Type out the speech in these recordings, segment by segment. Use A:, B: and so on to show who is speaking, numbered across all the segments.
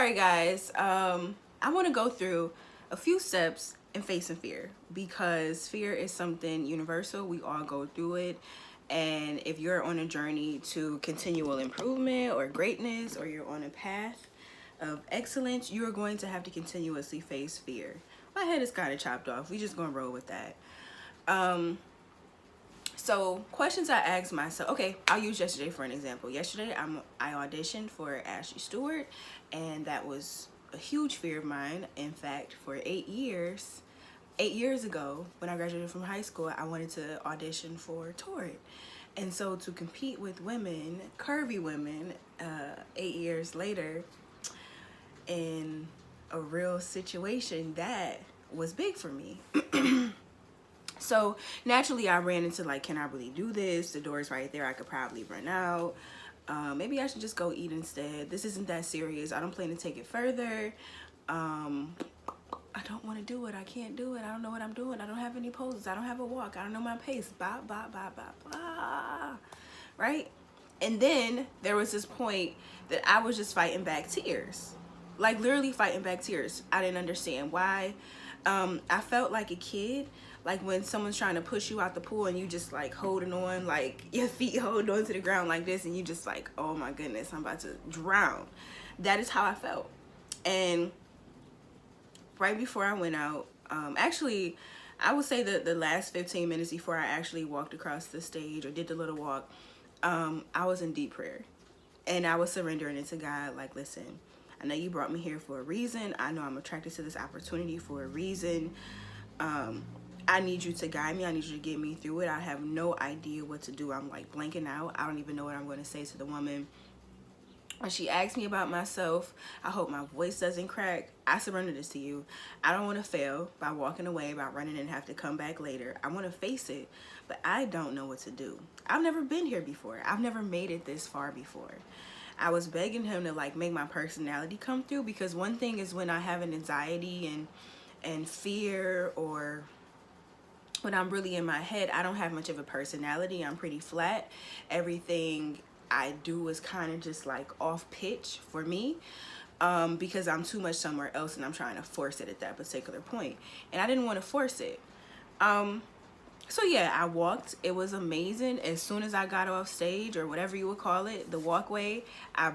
A: Sorry guys, I want to go through a few steps in facing fear, because fear is something universal. We all go through it, and if you're on a journey to continual improvement or greatness, or you're on a path of excellence, you are going to have to continuously face fear. My head is kind of chopped off. We just gonna roll with that. So questions I asked myself. Okay, I'll use yesterday for an example. Yesterday I auditioned for Ashley Stewart, and that was a huge fear of mine. In fact, for 8 years ago, when I graduated from high school, I wanted to audition for Torrid. And so to compete with women, curvy women, 8 years later, in a real situation, that was big for me. So naturally I ran into like, can I really do this? The door's right there. I could probably run out. Maybe I should just go eat instead. This isn't that serious. I don't plan to take it further. I don't want to do it. I can't do it. I don't know what I'm doing. I don't have any poses. I don't have a walk. I don't know my pace. Blah, blah, blah, blah, blah. Right? And then there was this point that I was just fighting back tears. Like literally fighting back tears. I didn't understand why. I felt like a kid, like when someone's trying to push you out the pool and you just like holding on, like your feet holding on to the ground like this, and you just like, oh my goodness, I'm about to drown. That is how I felt. And right before I went out, actually I would say that the last 15 minutes before I actually walked across the stage or did the little walk, I was in deep prayer, and I was surrendering it to God. Like, listen, I know you brought me here for a reason. I know I'm attracted to this opportunity for a reason. I need you to guide me. I need you to get me through it. I have no idea what to do. I'm like blanking out. I don't even know what I'm going to say to the woman. When she asked me about myself, I hope my voice doesn't crack. I surrender this to you. I don't want to fail by walking away, by running and have to come back later. I want to face it, but I don't know what to do. I've never been here before. I've never made it this far before. I was begging him to like make my personality come through, because one thing is when I have an anxiety and fear, or when I'm really in my head, I don't have much of a personality. I'm pretty flat. Everything I do is kind of just like off pitch for me, because I'm too much somewhere else and I'm trying to force it at that particular point. And I didn't want to force it. So yeah, I walked. It was amazing. As soon as I got off stage, or whatever you would call it, the walkway, I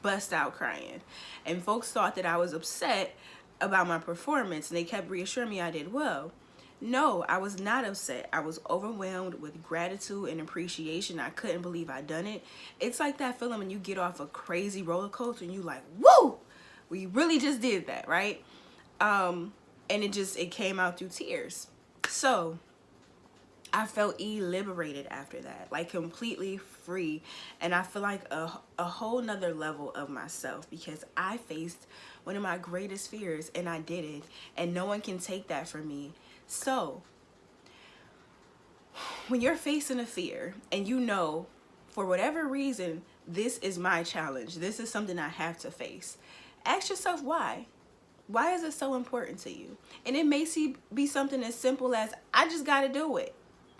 A: bust out crying. And folks thought that I was upset about my performance, and they kept reassuring me I did well. No, I was not upset. I was overwhelmed with gratitude and appreciation. I couldn't believe I'd done it. It's like that feeling when you get off a crazy roller coaster and you like, woo, we really just did that, right? And it came out through tears. So I felt liberated after that, like completely free. And I feel like a whole nother level of myself, because I faced one of my greatest fears and I did it, and no one can take that from me. So when you're facing a fear and you know, for whatever reason, this is my challenge, this is something I have to face, ask yourself why. Why is it so important to you? And it may be something as simple as, I just got to do it.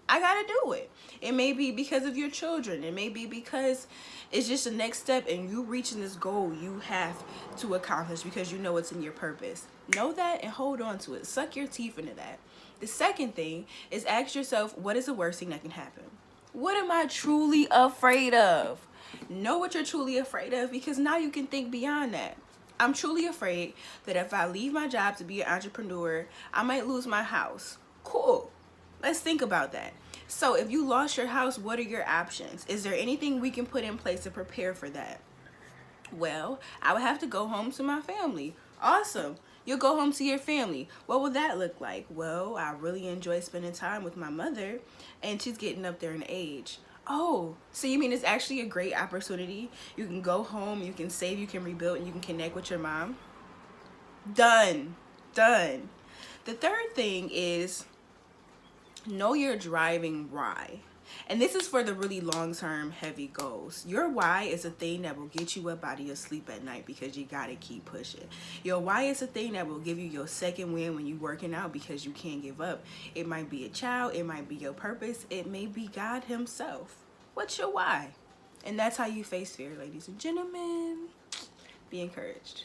A: I gotta do it. It may be because of your children. It may be because it's just the next step and you reaching this goal you have to accomplish because you know it's in your purpose. Know that and hold on to it. Suck your teeth into that. The second thing is, ask yourself, what is the worst thing that can happen? What am I truly afraid of? Know what you're truly afraid of, because now you can think beyond that. I'm truly afraid that if I leave my job to be an entrepreneur, I might lose my house. Cool. Let's think about that. So if you lost your house, what are your options? Is there anything we can put in place to prepare for that? Well, I would have to go home to my family. Awesome. You'll go home to your family. What will that look like? Well, I really enjoy spending time with my mother, and she's getting up there in age. Oh, so you mean it's actually a great opportunity? You can go home, you can save, you can rebuild, and you can connect with your mom? Done. Done. The third thing is, know your driving why. And this is for the really long-term heavy goals. Your why is a thing that will get you up out of your sleep at night, because you gotta keep pushing. Your why is a thing that will give you your second win when you're working out, because you can't give up. It might be a child, it might be your purpose, it may be God himself. What's your why? And that's how you face fear, ladies and gentlemen. Be encouraged.